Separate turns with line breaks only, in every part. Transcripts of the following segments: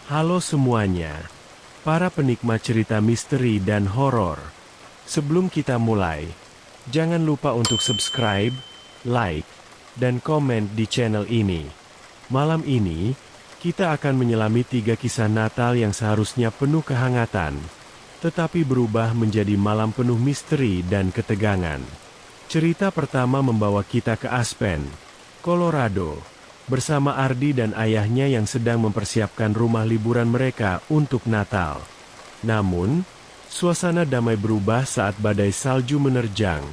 Halo semuanya, para penikmat cerita misteri dan horor. Sebelum kita mulai, jangan lupa untuk subscribe, like, dan komen di channel ini. Malam ini, kita akan menyelami 3 kisah Natal yang seharusnya penuh kehangatan, tetapi berubah menjadi malam penuh misteri dan ketegangan. Cerita pertama membawa kita ke Aspen, Colorado, bersama Ardi dan ayahnya yang sedang mempersiapkan rumah liburan mereka untuk Natal. Namun, suasana damai berubah saat badai salju menerjang,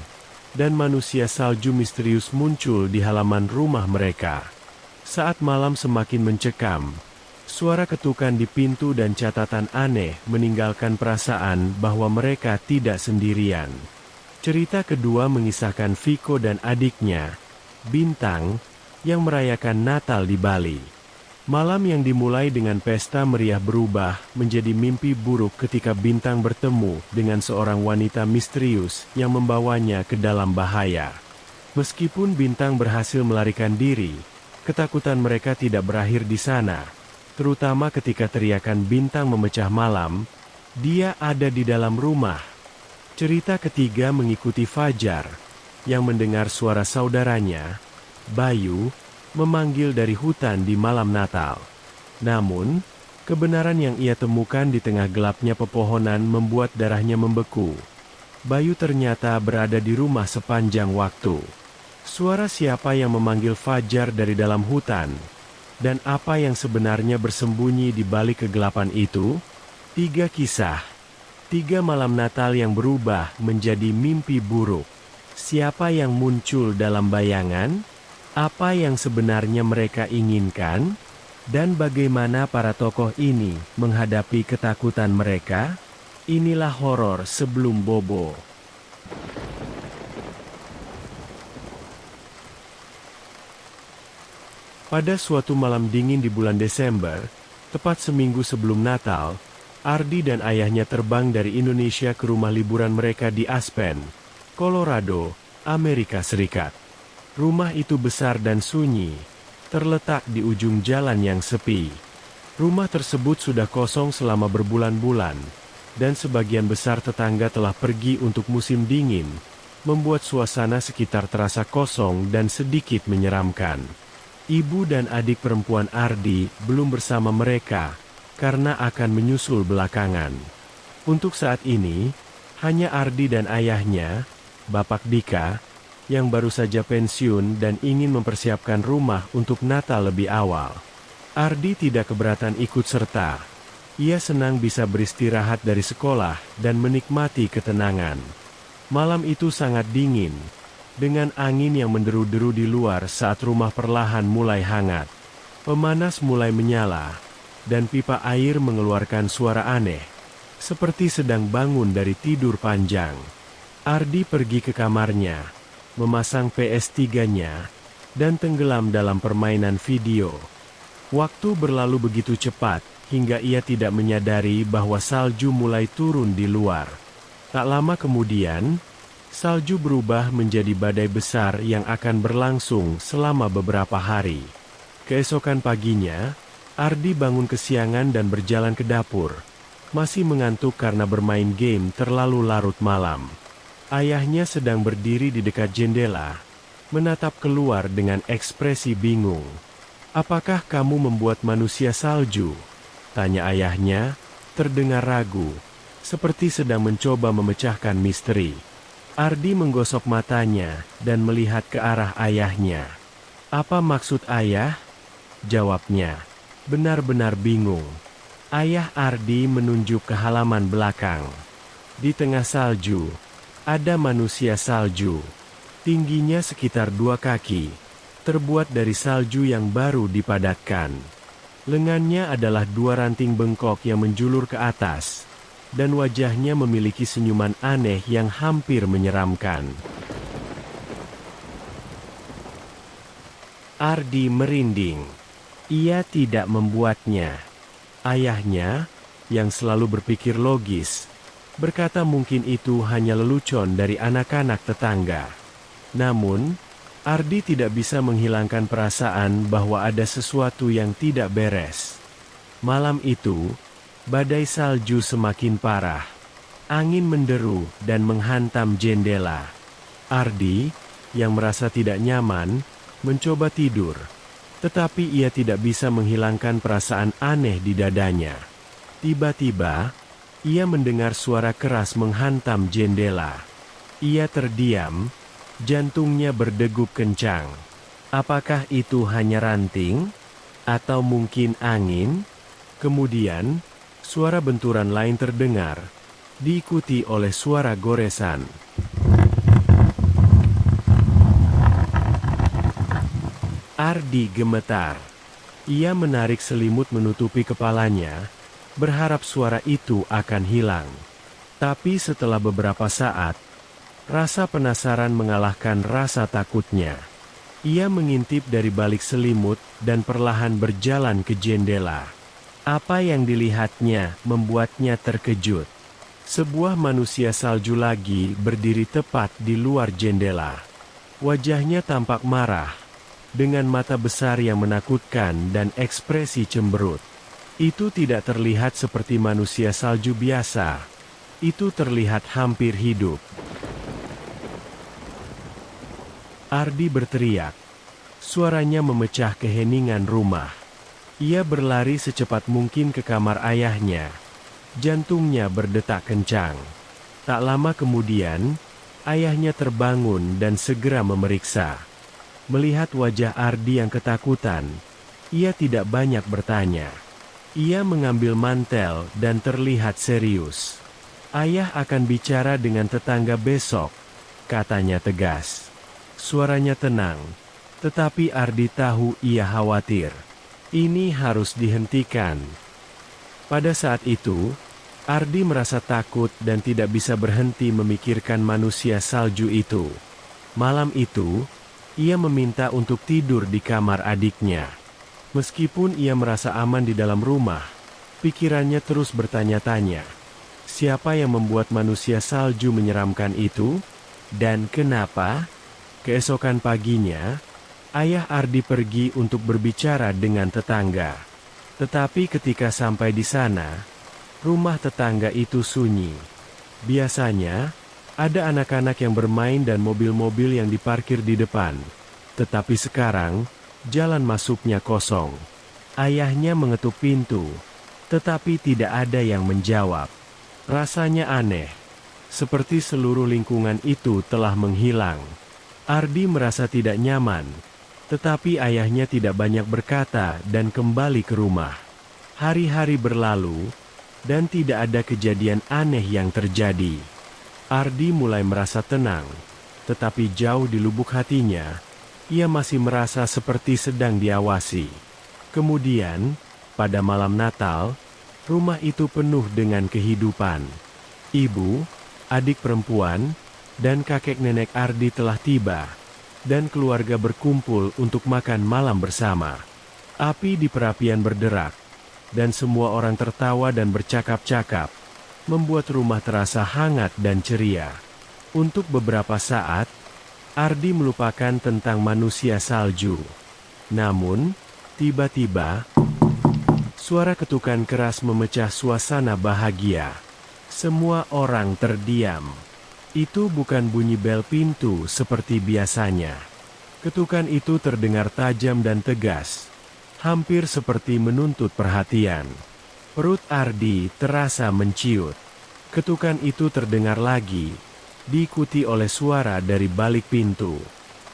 dan manusia salju misterius muncul di halaman rumah mereka. Saat malam semakin mencekam, suara ketukan di pintu dan catatan aneh meninggalkan perasaan bahwa mereka tidak sendirian. Cerita kedua mengisahkan Viko dan adiknya, Bintang, yang merayakan Natal di Bali. Malam yang dimulai dengan pesta meriah berubah menjadi mimpi buruk ketika Bintang bertemu dengan seorang wanita misterius yang membawanya ke dalam bahaya. Meskipun Bintang berhasil melarikan diri, ketakutan mereka tidak berakhir di sana, terutama ketika teriakan Bintang memecah malam. Dia ada di dalam rumah. Cerita ketiga mengikuti Fajar, yang mendengar suara saudaranya, Bayu, memanggil dari hutan di malam Natal. Namun, kebenaran yang ia temukan di tengah gelapnya pepohonan membuat darahnya membeku. Bayu ternyata berada di rumah sepanjang waktu. Suara siapa yang memanggil Fajar dari dalam hutan? Dan apa yang sebenarnya bersembunyi di balik kegelapan itu? 3 kisah. 3 malam Natal yang berubah menjadi mimpi buruk. Siapa yang muncul dalam bayangan? Apa yang sebenarnya mereka inginkan? Dan bagaimana para tokoh ini menghadapi ketakutan mereka? Inilah horor sebelum bobo. Pada suatu malam dingin di bulan Desember, tepat seminggu sebelum Natal, Ardi dan ayahnya terbang dari Indonesia ke rumah liburan mereka di Aspen, Colorado, Amerika Serikat. Rumah itu besar dan sunyi, terletak di ujung jalan yang sepi. Rumah tersebut sudah kosong selama berbulan-bulan, dan sebagian besar tetangga telah pergi untuk musim dingin, membuat suasana sekitar terasa kosong dan sedikit menyeramkan. Ibu dan adik perempuan Ardi belum bersama mereka, karena akan menyusul belakangan. Untuk saat ini, hanya Ardi dan ayahnya, Bapak Dika, yang baru saja pensiun dan ingin mempersiapkan rumah untuk Natal lebih awal. Ardi tidak keberatan ikut serta. Ia senang bisa beristirahat dari sekolah dan menikmati ketenangan. Malam itu sangat dingin, dengan angin yang menderu-deru di luar saat rumah perlahan mulai hangat. Pemanas mulai menyala, dan pipa air mengeluarkan suara aneh, seperti sedang bangun dari tidur panjang. Ardi pergi ke kamarnya, memasang PS3-nya, dan tenggelam dalam permainan video. Waktu berlalu begitu cepat, hingga ia tidak menyadari bahwa salju mulai turun di luar. Tak lama kemudian, salju berubah menjadi badai besar yang akan berlangsung selama beberapa hari. Keesokan paginya, Ardi bangun kesiangan dan berjalan ke dapur, masih mengantuk karena bermain game terlalu larut malam. Ayahnya sedang berdiri di dekat jendela, menatap keluar dengan ekspresi bingung. "Apakah kamu membuat manusia salju?" tanya ayahnya, terdengar ragu, seperti sedang mencoba memecahkan misteri. Ardi menggosok matanya dan melihat ke arah ayahnya. "Apa maksud ayah?" jawabnya, benar-benar bingung. Ayah Ardi menunjuk ke halaman belakang. Di tengah salju, ada manusia salju, tingginya sekitar 2 kaki, terbuat dari salju yang baru dipadatkan. Lengannya adalah 2 ranting bengkok yang menjulur ke atas, dan wajahnya memiliki senyuman aneh yang hampir menyeramkan. Ardi merinding. Ia tidak membuatnya. Ayahnya, yang selalu berpikir logis, berkata mungkin itu hanya lelucon dari anak-anak tetangga. Namun, Ardi tidak bisa menghilangkan perasaan bahwa ada sesuatu yang tidak beres. Malam itu, badai salju semakin parah. Angin menderu dan menghantam jendela. Ardi, yang merasa tidak nyaman, mencoba tidur. Tetapi ia tidak bisa menghilangkan perasaan aneh di dadanya. Tiba-tiba, ia mendengar suara keras menghantam jendela. Ia terdiam, jantungnya berdegup kencang. Apakah itu hanya ranting? Atau mungkin angin? Kemudian, suara benturan lain terdengar, diikuti oleh suara goresan. Ardi gemetar. Ia menarik selimut menutupi kepalanya, berharap suara itu akan hilang. Tapi setelah beberapa saat, rasa penasaran mengalahkan rasa takutnya. Ia mengintip dari balik selimut dan perlahan berjalan ke jendela. Apa yang dilihatnya membuatnya terkejut. Sebuah manusia salju lagi berdiri tepat di luar jendela. Wajahnya tampak marah, dengan mata besar yang menakutkan dan ekspresi cemberut. Itu tidak terlihat seperti manusia salju biasa. Itu terlihat hampir hidup. Ardi berteriak. Suaranya memecah keheningan rumah. Ia berlari secepat mungkin ke kamar ayahnya. Jantungnya berdetak kencang. Tak lama kemudian, ayahnya terbangun dan segera memeriksa. Melihat wajah Ardi yang ketakutan, ia tidak banyak bertanya. Ia mengambil mantel dan terlihat serius. "Ayah akan bicara dengan tetangga besok," katanya tegas. Suaranya tenang, tetapi Ardi tahu ia khawatir. Ini harus dihentikan. Pada saat itu, Ardi merasa takut dan tidak bisa berhenti memikirkan manusia salju itu. Malam itu, ia meminta untuk tidur di kamar adiknya. Meskipun ia merasa aman di dalam rumah, pikirannya terus bertanya-tanya. Siapa yang membuat manusia salju menyeramkan itu? Dan kenapa? Keesokan paginya, ayah Ardi pergi untuk berbicara dengan tetangga. Tetapi ketika sampai di sana, rumah tetangga itu sunyi. Biasanya, ada anak-anak yang bermain dan mobil-mobil yang diparkir di depan. Tetapi sekarang, jalan masuknya kosong. Ayahnya mengetuk pintu, tetapi tidak ada yang menjawab. Rasanya aneh, seperti seluruh lingkungan itu telah menghilang. Ardi merasa tidak nyaman. Tetapi ayahnya tidak banyak berkata dan kembali ke rumah. Hari-hari berlalu, dan tidak ada kejadian aneh yang terjadi. Ardi mulai merasa tenang, tetapi jauh di lubuk hatinya, ia masih merasa seperti sedang diawasi. Kemudian, pada malam Natal, rumah itu penuh dengan kehidupan. Ibu, adik perempuan, dan kakek nenek Ardi telah tiba. Dan keluarga berkumpul untuk makan malam bersama. Api di perapian berderak, dan semua orang tertawa dan bercakap-cakap, membuat rumah terasa hangat dan ceria. Untuk beberapa saat, Ardi melupakan tentang manusia salju. Namun, tiba-tiba, suara ketukan keras memecah suasana bahagia. Semua orang terdiam. Itu bukan bunyi bel pintu seperti biasanya. Ketukan itu terdengar tajam dan tegas, hampir seperti menuntut perhatian. Perut Ardi terasa menciut. Ketukan itu terdengar lagi, diikuti oleh suara dari balik pintu.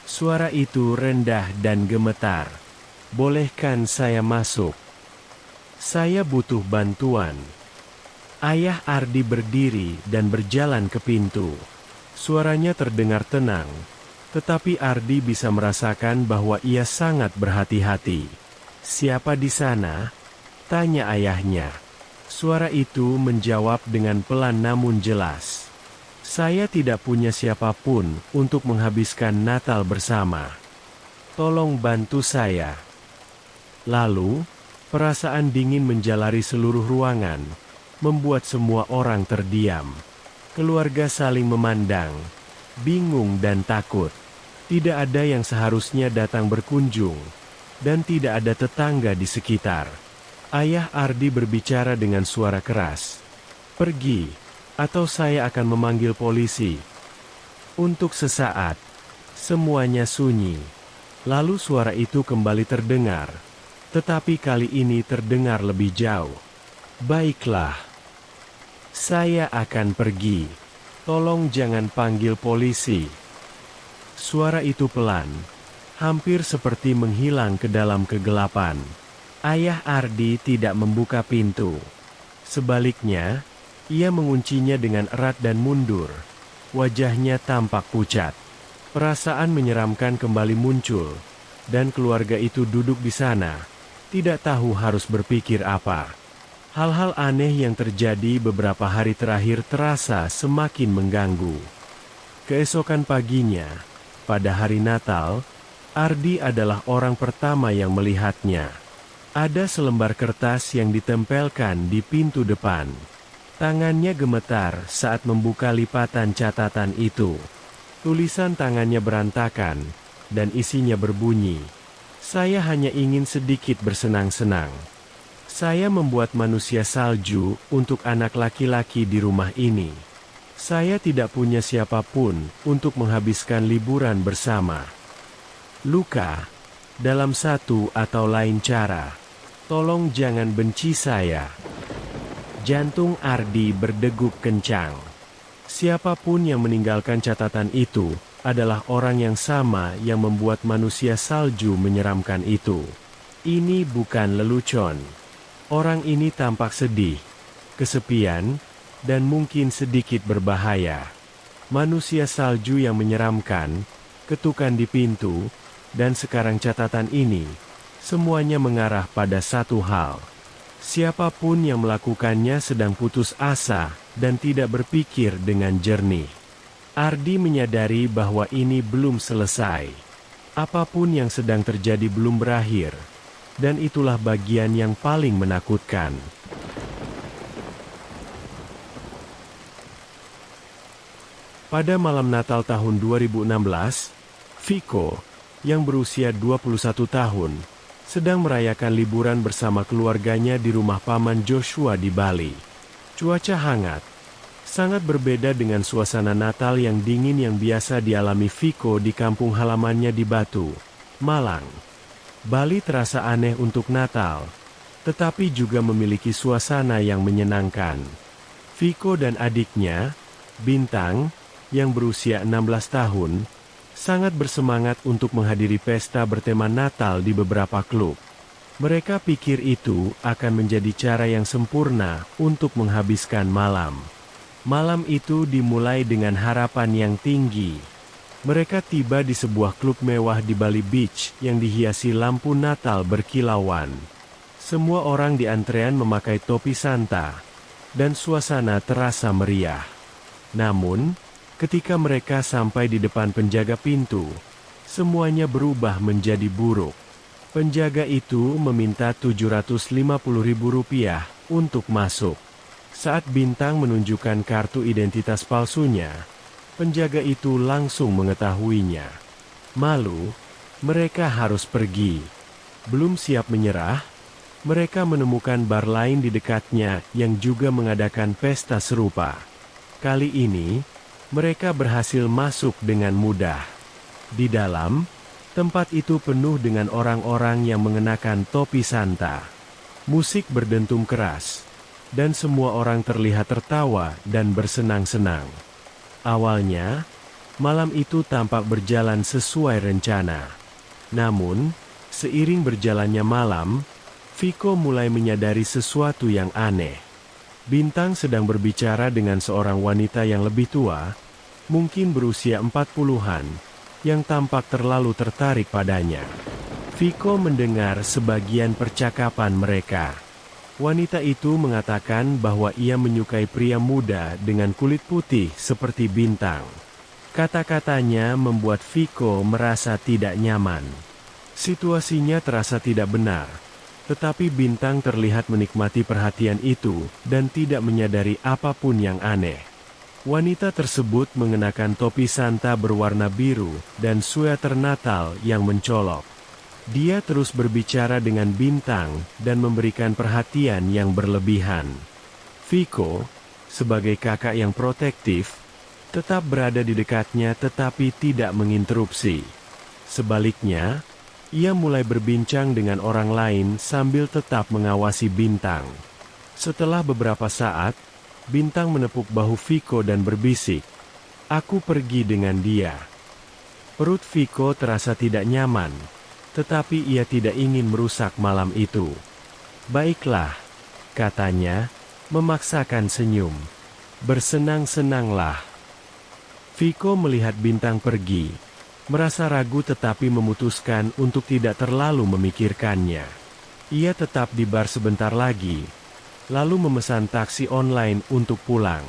Suara itu rendah dan gemetar. "Bolehkan saya masuk? Saya butuh bantuan." Ayah Ardi berdiri dan berjalan ke pintu. Suaranya terdengar tenang, tetapi Ardi bisa merasakan bahwa ia sangat berhati-hati. "Siapa di sana?" tanya ayahnya. Suara itu menjawab dengan pelan namun jelas. "Saya tidak punya siapapun untuk menghabiskan Natal bersama. Tolong bantu saya." Lalu, perasaan dingin menjalari seluruh ruangan, membuat semua orang terdiam. Keluarga saling memandang, bingung dan takut. Tidak ada yang seharusnya datang berkunjung, dan tidak ada tetangga di sekitar. Ayah Ardi berbicara dengan suara keras. Pergi, atau saya akan memanggil polisi. Untuk sesaat, semuanya sunyi. Lalu suara itu kembali terdengar. Tetapi kali ini terdengar lebih jauh. Baiklah. Saya akan pergi. Tolong jangan panggil polisi. Suara itu pelan, hampir seperti menghilang ke dalam kegelapan. Ayah Ardi tidak membuka pintu. Sebaliknya, ia menguncinya dengan erat dan mundur. Wajahnya tampak pucat. Perasaan menyeramkan kembali muncul, dan keluarga itu duduk di sana, tidak tahu harus berpikir apa. Hal-hal aneh yang terjadi beberapa hari terakhir terasa semakin mengganggu. Keesokan paginya, pada hari Natal, Ardi adalah orang pertama yang melihatnya. Ada selembar kertas yang ditempelkan di pintu depan. Tangannya gemetar saat membuka lipatan catatan itu. Tulisan tangannya berantakan, dan isinya berbunyi, "Saya hanya ingin sedikit bersenang-senang. Saya membuat manusia salju untuk anak laki-laki di rumah ini. Saya tidak punya siapapun untuk menghabiskan liburan bersama. Luka, dalam satu atau lain cara, tolong jangan benci saya." Jantung Ardi berdegup kencang. Siapapun yang meninggalkan catatan itu adalah orang yang sama yang membuat manusia salju menyeramkan itu. Ini bukan lelucon. Orang ini tampak sedih, kesepian, dan mungkin sedikit berbahaya. Manusia salju yang menyeramkan, ketukan di pintu, dan sekarang catatan ini, semuanya mengarah pada satu hal. Siapapun yang melakukannya sedang putus asa dan tidak berpikir dengan jernih. Ardi menyadari bahwa ini belum selesai. Apapun yang sedang terjadi belum berakhir, dan itulah bagian yang paling menakutkan. Pada malam Natal tahun 2016, Viko, yang berusia 21 tahun, sedang merayakan liburan bersama keluarganya di rumah Paman Joshua di Bali. Cuaca hangat, sangat berbeda dengan suasana Natal yang dingin yang biasa dialami Viko di kampung halamannya di Batu, Malang. Bali terasa aneh untuk Natal, tetapi juga memiliki suasana yang menyenangkan. Viko dan adiknya, Bintang, yang berusia 16 tahun, sangat bersemangat untuk menghadiri pesta bertema Natal di beberapa klub. Mereka pikir itu akan menjadi cara yang sempurna untuk menghabiskan malam. Malam itu dimulai dengan harapan yang tinggi. Mereka tiba di sebuah klub mewah di Bali Beach yang dihiasi lampu Natal berkilauan. Semua orang di antrean memakai topi Santa, dan suasana terasa meriah. Namun, ketika mereka sampai di depan penjaga pintu, semuanya berubah menjadi buruk. Penjaga itu meminta Rp750.000 untuk masuk. Saat Bintang menunjukkan kartu identitas palsunya, penjaga itu langsung mengetahuinya. Malu, mereka harus pergi. Belum siap menyerah, mereka menemukan bar lain di dekatnya yang juga mengadakan pesta serupa. Kali ini, mereka berhasil masuk dengan mudah. Di dalam, tempat itu penuh dengan orang-orang yang mengenakan topi Santa. Musik berdentum keras, dan semua orang terlihat tertawa dan bersenang-senang. Awalnya, malam itu tampak berjalan sesuai rencana. Namun, seiring berjalannya malam, Viko mulai menyadari sesuatu yang aneh. Bintang sedang berbicara dengan seorang wanita yang lebih tua, mungkin berusia 40-an, yang tampak terlalu tertarik padanya. Viko mendengar sebagian percakapan mereka. Wanita itu mengatakan bahwa ia menyukai pria muda dengan kulit putih seperti Bintang. Kata-katanya membuat Viko merasa tidak nyaman. Situasinya terasa tidak benar. Tetapi Bintang terlihat menikmati perhatian itu dan tidak menyadari apapun yang aneh. Wanita tersebut mengenakan topi Santa berwarna biru dan sweater Natal yang mencolok. Dia terus berbicara dengan Bintang dan memberikan perhatian yang berlebihan. Viko, sebagai kakak yang protektif, tetap berada di dekatnya tetapi tidak menginterupsi. Sebaliknya, ia mulai berbincang dengan orang lain sambil tetap mengawasi Bintang. Setelah beberapa saat, Bintang menepuk bahu Viko dan berbisik, "Aku pergi dengan dia." Perut Viko terasa tidak nyaman, tetapi ia tidak ingin merusak malam itu. "Baiklah," katanya, memaksakan senyum. "Bersenang-senanglah." Viko melihat Bintang pergi, merasa ragu tetapi memutuskan untuk tidak terlalu memikirkannya. Ia tetap di bar sebentar lagi, lalu memesan taksi online untuk pulang.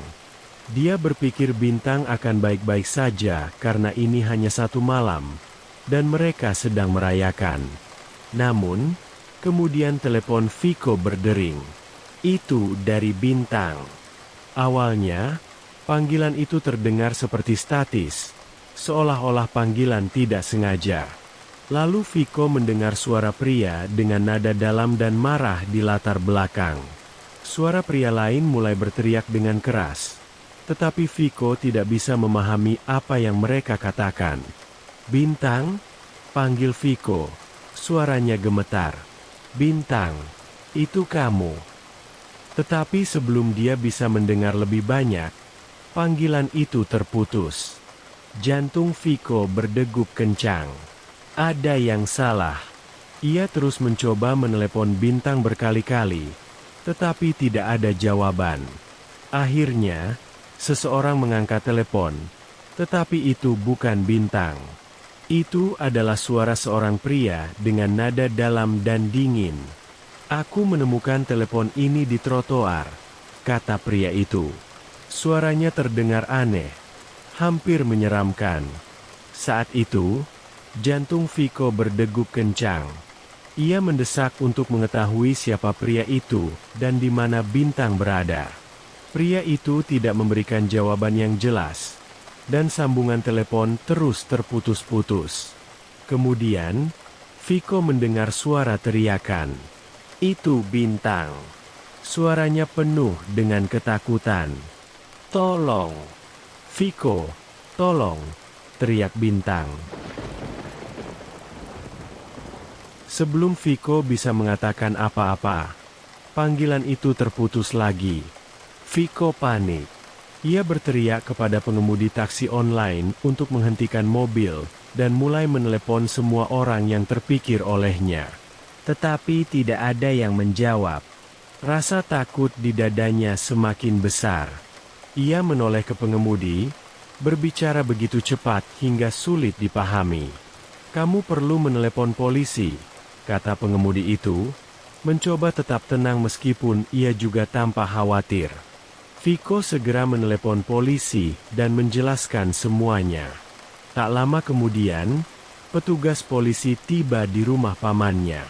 Dia berpikir Bintang akan baik-baik saja karena ini hanya satu malam, dan mereka sedang merayakan. Namun, kemudian telepon Viko berdering. Itu dari Bintang. Awalnya, panggilan itu terdengar seperti statis, seolah-olah panggilan tidak sengaja. Lalu Viko mendengar suara pria dengan nada dalam dan marah di latar belakang. Suara pria lain mulai berteriak dengan keras, tetapi Viko tidak bisa memahami apa yang mereka katakan. "Bintang?" panggil Viko. Suaranya gemetar. "Bintang, itu kamu." Tetapi sebelum dia bisa mendengar lebih banyak, panggilan itu terputus. Jantung Viko berdegup kencang. Ada yang salah. Ia terus mencoba menelepon Bintang berkali-kali, tetapi tidak ada jawaban. Akhirnya, seseorang mengangkat telepon, tetapi itu bukan Bintang. Itu adalah suara seorang pria dengan nada dalam dan dingin. "Aku menemukan telepon ini di trotoar," kata pria itu. Suaranya terdengar aneh, hampir menyeramkan. Saat itu, jantung Viko berdegup kencang. Ia mendesak untuk mengetahui siapa pria itu dan di mana Bintang berada. Pria itu tidak memberikan jawaban yang jelas, dan sambungan telepon terus terputus-putus. Kemudian, Viko mendengar suara teriakan. Itu Bintang. Suaranya penuh dengan ketakutan. "Tolong! Viko, tolong!" teriak Bintang. Sebelum Viko bisa mengatakan apa-apa, panggilan itu terputus lagi. Viko panik. Ia berteriak kepada pengemudi taksi online untuk menghentikan mobil dan mulai menelepon semua orang yang terpikir olehnya. Tetapi tidak ada yang menjawab. Rasa takut di dadanya semakin besar. Ia menoleh ke pengemudi, berbicara begitu cepat hingga sulit dipahami. "Kamu perlu menelepon polisi," kata pengemudi itu, mencoba tetap tenang meskipun ia juga tampak khawatir. Viko segera menelepon polisi dan menjelaskan semuanya. Tak lama kemudian, petugas polisi tiba di rumah pamannya.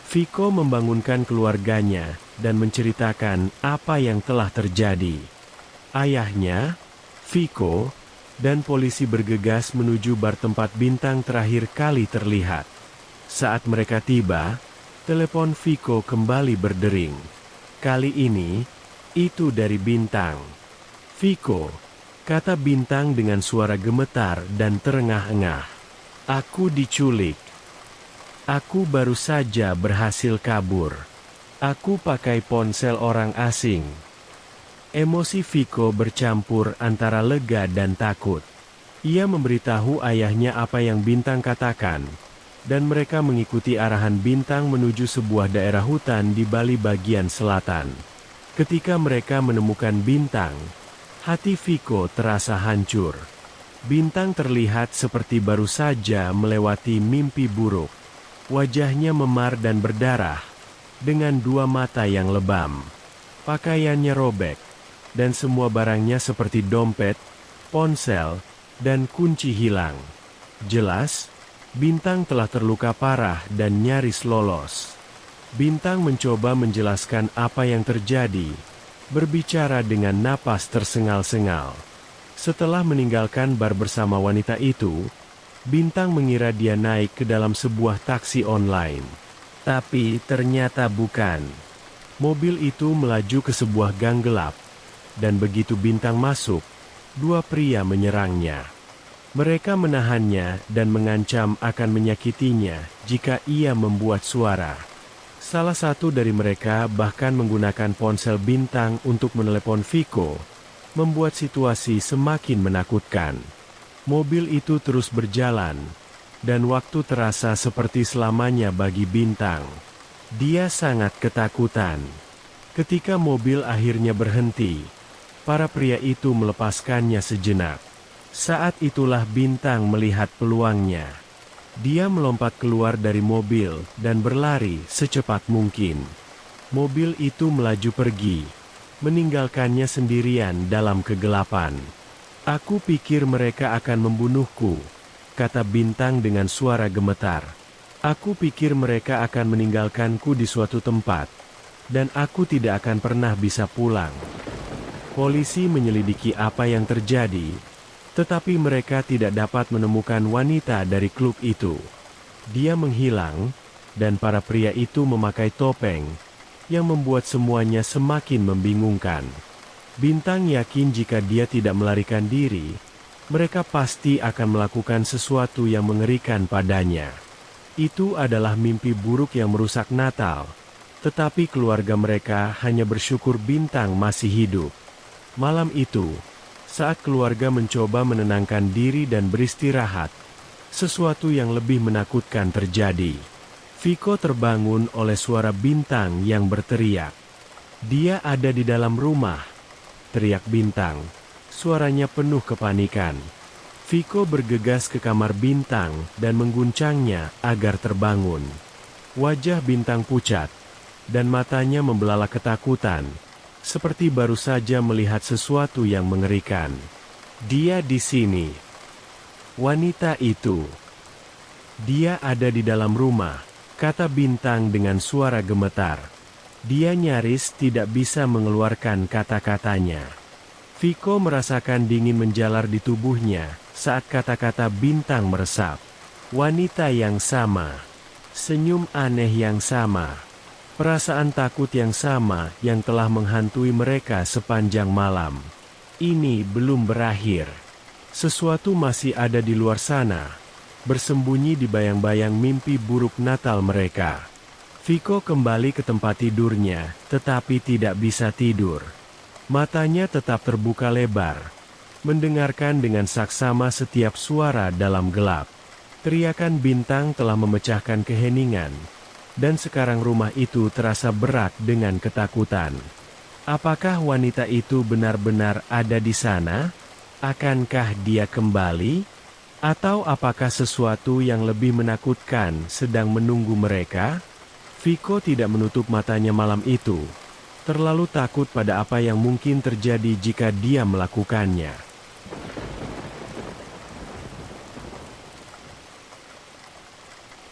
Viko membangunkan keluarganya dan menceritakan apa yang telah terjadi. Ayahnya, Viko, dan polisi bergegas menuju bar tempat Bintang terakhir kali terlihat. Saat mereka tiba, telepon Viko kembali berdering. Kali ini, itu dari Bintang. "Viko," kata Bintang dengan suara gemetar dan terengah-engah. "Aku diculik. Aku baru saja berhasil kabur. Aku pakai ponsel orang asing." Emosi Viko bercampur antara lega dan takut. Ia memberitahu ayahnya apa yang Bintang katakan, dan mereka mengikuti arahan Bintang menuju sebuah daerah hutan di Bali bagian selatan. Ketika mereka menemukan Bintang, hati Viko terasa hancur. Bintang terlihat seperti baru saja melewati mimpi buruk. Wajahnya memar dan berdarah, dengan dua mata yang lebam. Pakaiannya robek, dan semua barangnya seperti dompet, ponsel, dan kunci hilang. Jelas, Bintang telah terluka parah dan nyaris lolos. Bintang mencoba menjelaskan apa yang terjadi, berbicara dengan napas tersengal-sengal. Setelah meninggalkan bar bersama wanita itu, Bintang mengira dia naik ke dalam sebuah taksi online. Tapi ternyata bukan. Mobil itu melaju ke sebuah gang gelap. Dan begitu Bintang masuk, dua pria menyerangnya. Mereka menahannya dan mengancam akan menyakitinya jika ia membuat suara. Salah satu dari mereka bahkan menggunakan ponsel Bintang untuk menelepon Viko, membuat situasi semakin menakutkan. Mobil itu terus berjalan, dan waktu terasa seperti selamanya bagi Bintang. Dia sangat ketakutan. Ketika mobil akhirnya berhenti, para pria itu melepaskannya sejenak. Saat itulah Bintang melihat peluangnya. Dia melompat keluar dari mobil dan berlari secepat mungkin. Mobil itu melaju pergi, meninggalkannya sendirian dalam kegelapan. "Aku pikir mereka akan membunuhku," kata Bintang dengan suara gemetar. "Aku pikir mereka akan meninggalkanku di suatu tempat, dan aku tidak akan pernah bisa pulang." Polisi menyelidiki apa yang terjadi, tetapi mereka tidak dapat menemukan wanita dari klub itu. Dia menghilang, dan para pria itu memakai topeng, yang membuat semuanya semakin membingungkan. Bintang yakin jika dia tidak melarikan diri, mereka pasti akan melakukan sesuatu yang mengerikan padanya. Itu adalah mimpi buruk yang merusak Natal, tetapi keluarga mereka hanya bersyukur Bintang masih hidup. Malam itu, saat keluarga mencoba menenangkan diri dan beristirahat, sesuatu yang lebih menakutkan terjadi. Viko terbangun oleh suara Bintang yang berteriak. "Dia ada di dalam rumah!" teriak Bintang. Suaranya penuh kepanikan. Viko bergegas ke kamar Bintang dan mengguncangnya agar terbangun. Wajah Bintang pucat, dan matanya membelalak ketakutan, seperti baru saja melihat sesuatu yang mengerikan. "Dia di sini. Wanita itu. Dia ada di dalam rumah," kata Bintang dengan suara gemetar. Dia nyaris tidak bisa mengeluarkan kata-katanya. Viko merasakan dingin menjalar di tubuhnya saat kata-kata Bintang meresap. Wanita yang sama. Senyum aneh yang sama. Perasaan takut yang sama yang telah menghantui mereka sepanjang malam. Ini belum berakhir. Sesuatu masih ada di luar sana, bersembunyi di bayang-bayang mimpi buruk Natal mereka. Viko kembali ke tempat tidurnya, tetapi tidak bisa tidur. Matanya tetap terbuka lebar, mendengarkan dengan saksama setiap suara dalam gelap. Teriakan Bintang telah memecahkan keheningan, dan sekarang rumah itu terasa berat dengan ketakutan. Apakah wanita itu benar-benar ada di sana? Akankah dia kembali? Atau apakah sesuatu yang lebih menakutkan sedang menunggu mereka? Viko tidak menutup matanya malam itu, terlalu takut pada apa yang mungkin terjadi jika dia melakukannya.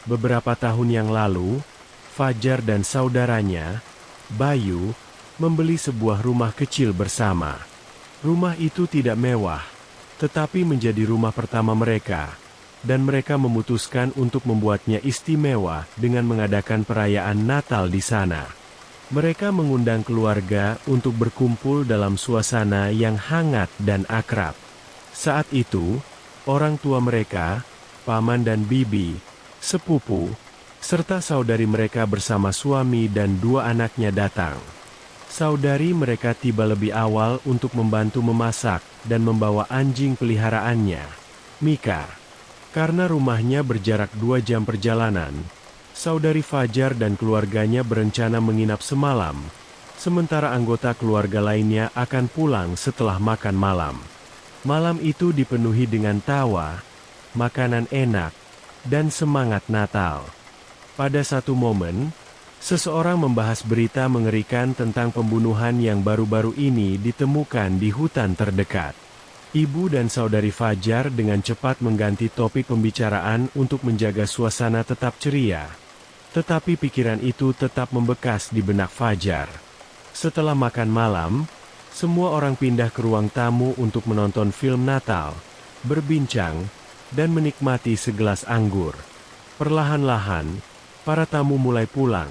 Beberapa tahun yang lalu, Fajar dan saudaranya, Bayu, membeli sebuah rumah kecil bersama. Rumah itu tidak mewah, tetapi menjadi rumah pertama mereka, dan mereka memutuskan untuk membuatnya istimewa dengan mengadakan perayaan Natal di sana. Mereka mengundang keluarga untuk berkumpul dalam suasana yang hangat dan akrab. Saat itu, orang tua mereka, paman dan bibi, sepupu, serta saudari mereka bersama suami dan dua anaknya datang. Saudari mereka tiba lebih awal untuk membantu memasak dan membawa anjing peliharaannya, Mika. Karena rumahnya berjarak 2 jam perjalanan, saudari Fajar dan keluarganya berencana menginap semalam, sementara anggota keluarga lainnya akan pulang setelah makan malam. Malam itu dipenuhi dengan tawa, makanan enak, dan semangat Natal. Pada satu momen, seseorang membahas berita mengerikan tentang pembunuhan yang baru-baru ini ditemukan di hutan terdekat. Ibu dan saudari Fajar dengan cepat mengganti topik pembicaraan untuk menjaga suasana tetap ceria. Tetapi pikiran itu tetap membekas di benak Fajar. Setelah makan malam, semua orang pindah ke ruang tamu untuk menonton film Natal, berbincang, dan menikmati segelas anggur. Perlahan-lahan, para tamu mulai pulang,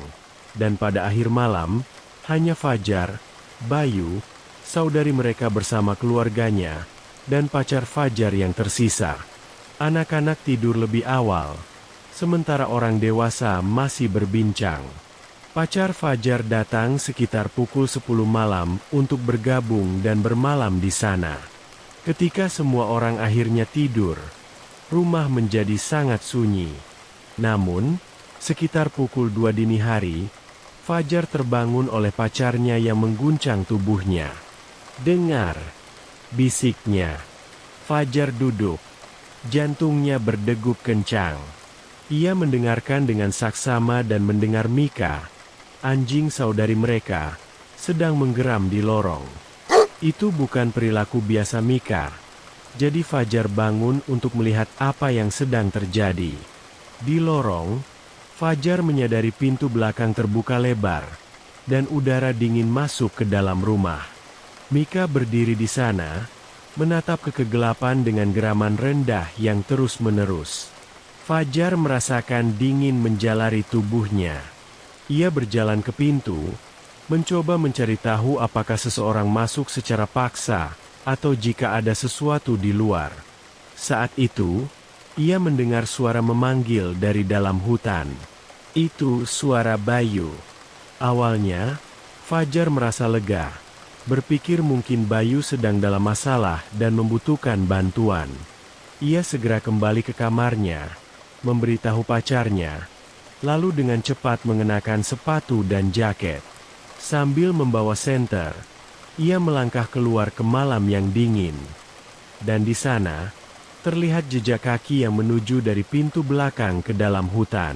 dan pada akhir malam, hanya Fajar, Bayu, saudari mereka bersama keluarganya, dan pacar Fajar yang tersisa. Anak-anak tidur lebih awal, sementara orang dewasa masih berbincang. Pacar Fajar datang sekitar pukul 10 malam untuk bergabung dan bermalam di sana. Ketika semua orang akhirnya tidur, rumah menjadi sangat sunyi. Namun, sekitar pukul 2 dini hari, Fajar terbangun oleh pacarnya yang mengguncang tubuhnya. "Dengar," bisiknya. Fajar duduk. Jantungnya berdegup kencang. Ia mendengarkan dengan saksama dan mendengar Mika, anjing saudari mereka, sedang menggeram di lorong. Itu bukan perilaku biasa Mika. Jadi Fajar bangun untuk melihat apa yang sedang terjadi. Di lorong, Fajar menyadari pintu belakang terbuka lebar, dan udara dingin masuk ke dalam rumah. Mika berdiri di sana, menatap ke kegelapan dengan geraman rendah yang terus-menerus. Fajar merasakan dingin menjalari tubuhnya. Ia berjalan ke pintu, mencoba mencari tahu apakah seseorang masuk secara paksa, atau jika ada sesuatu di luar. Saat itu, ia mendengar suara memanggil dari dalam hutan. Itu suara Bayu. Awalnya, Fajar merasa lega, berpikir mungkin Bayu sedang dalam masalah dan membutuhkan bantuan. Ia segera kembali ke kamarnya, memberitahu pacarnya, lalu dengan cepat mengenakan sepatu dan jaket. Sambil membawa senter, ia melangkah keluar ke malam yang dingin. Dan di sana, terlihat jejak kaki yang menuju dari pintu belakang ke dalam hutan.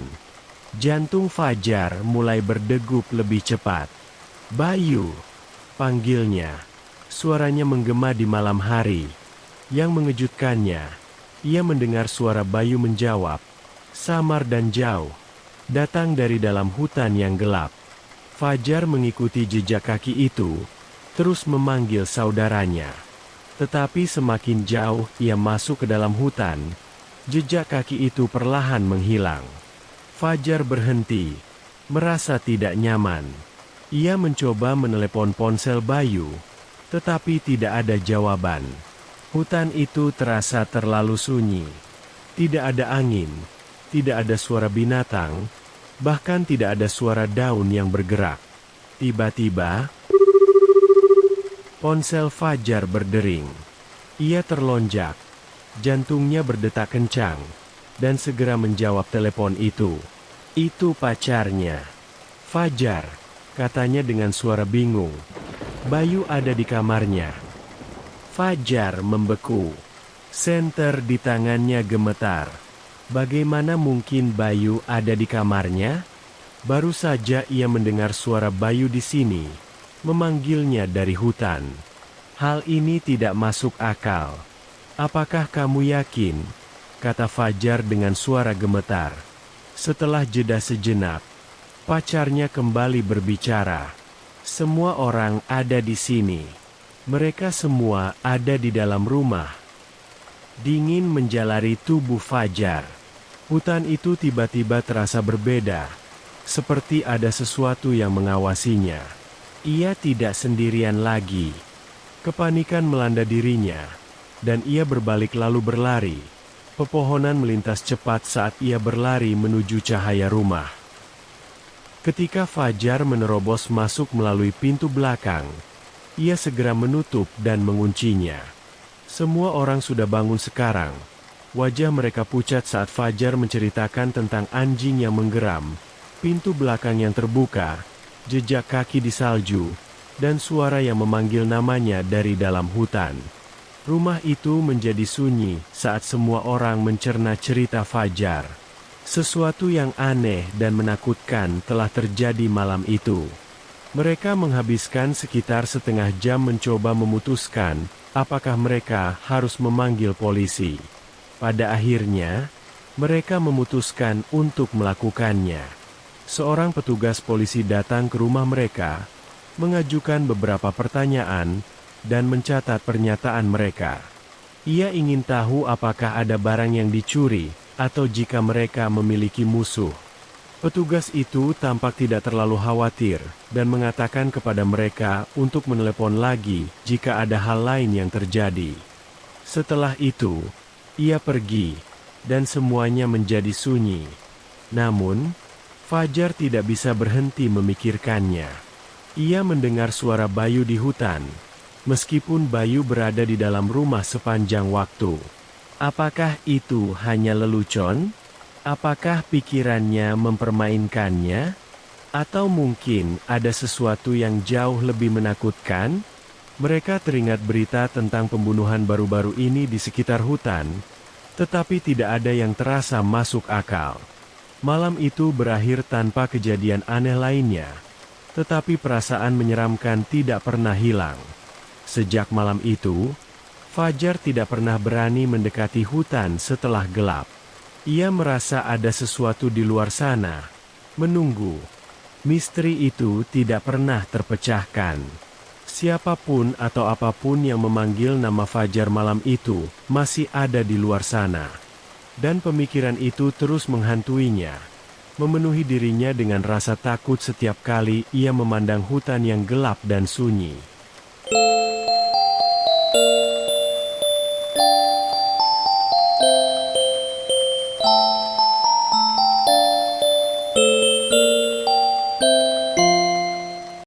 Jantung Fajar mulai berdegup lebih cepat. "Bayu," panggilnya. Suaranya menggema di malam hari. Yang mengejutkannya, ia mendengar suara Bayu menjawab, samar dan jauh, datang dari dalam hutan yang gelap. Fajar mengikuti jejak kaki itu, terus memanggil saudaranya. Tetapi semakin jauh ia masuk ke dalam hutan, jejak kaki itu perlahan menghilang. Fajar berhenti, merasa tidak nyaman. Ia mencoba menelepon ponsel Bayu, tetapi tidak ada jawaban. Hutan itu terasa terlalu sunyi. Tidak ada angin, tidak ada suara binatang, bahkan tidak ada suara daun yang bergerak. Tiba-tiba, ponsel Fajar berdering. Ia terlonjak, jantungnya berdetak kencang, dan segera menjawab telepon itu. Itu pacarnya. "Fajar," katanya dengan suara bingung. "Bayu ada di kamarnya." Fajar membeku. Senter di tangannya gemetar. Bagaimana mungkin Bayu ada di kamarnya? Baru saja ia mendengar suara Bayu di sini, memanggilnya dari hutan. Hal ini tidak masuk akal. "Apakah kamu yakin?" kata Fajar dengan suara gemetar. Setelah jeda sejenak, pacarnya kembali berbicara. "Semua orang ada di sini. Mereka semua ada di dalam rumah." Dingin menjalari tubuh Fajar. Hutan itu tiba-tiba terasa berbeda, seperti ada sesuatu yang mengawasinya. Ia tidak sendirian lagi. Kepanikan melanda dirinya, dan ia berbalik lalu berlari. Pepohonan melintas cepat saat ia berlari menuju cahaya rumah. Ketika Fajar menerobos masuk melalui pintu belakang, ia segera menutup dan menguncinya. Semua orang sudah bangun sekarang. Wajah mereka pucat saat Fajar menceritakan tentang anjing yang menggeram, pintu belakang yang terbuka, jejak kaki di salju, dan suara yang memanggil namanya dari dalam hutan. Rumah itu menjadi sunyi saat semua orang mencerna cerita Fajar. Sesuatu yang aneh dan menakutkan telah terjadi malam itu. Mereka menghabiskan sekitar setengah jam mencoba memutuskan apakah mereka harus memanggil polisi. Pada akhirnya, mereka memutuskan untuk melakukannya. Seorang petugas polisi datang ke rumah mereka, mengajukan beberapa pertanyaan, dan mencatat pernyataan mereka. Ia ingin tahu apakah ada barang yang dicuri, atau jika mereka memiliki musuh. Petugas itu tampak tidak terlalu khawatir, dan mengatakan kepada mereka untuk menelepon lagi jika ada hal lain yang terjadi. Setelah itu, ia pergi, dan semuanya menjadi sunyi. Namun, Fajar tidak bisa berhenti memikirkannya. Ia mendengar suara Bayu di hutan, meskipun Bayu berada di dalam rumah sepanjang waktu. Apakah itu hanya lelucon? Apakah pikirannya mempermainkannya? Atau mungkin ada sesuatu yang jauh lebih menakutkan? Mereka teringat berita tentang pembunuhan baru-baru ini di sekitar hutan, tetapi tidak ada yang terasa masuk akal. Malam itu berakhir tanpa kejadian aneh lainnya, tetapi perasaan menyeramkan tidak pernah hilang. Sejak malam itu, Fajar tidak pernah berani mendekati hutan setelah gelap. Ia merasa ada sesuatu di luar sana, menunggu. Misteri itu tidak pernah terpecahkan. Siapapun atau apapun yang memanggil nama Fajar malam itu, masih ada di luar sana. Dan pemikiran itu terus menghantuinya, memenuhi dirinya dengan rasa takut setiap kali ia memandang hutan yang gelap dan sunyi.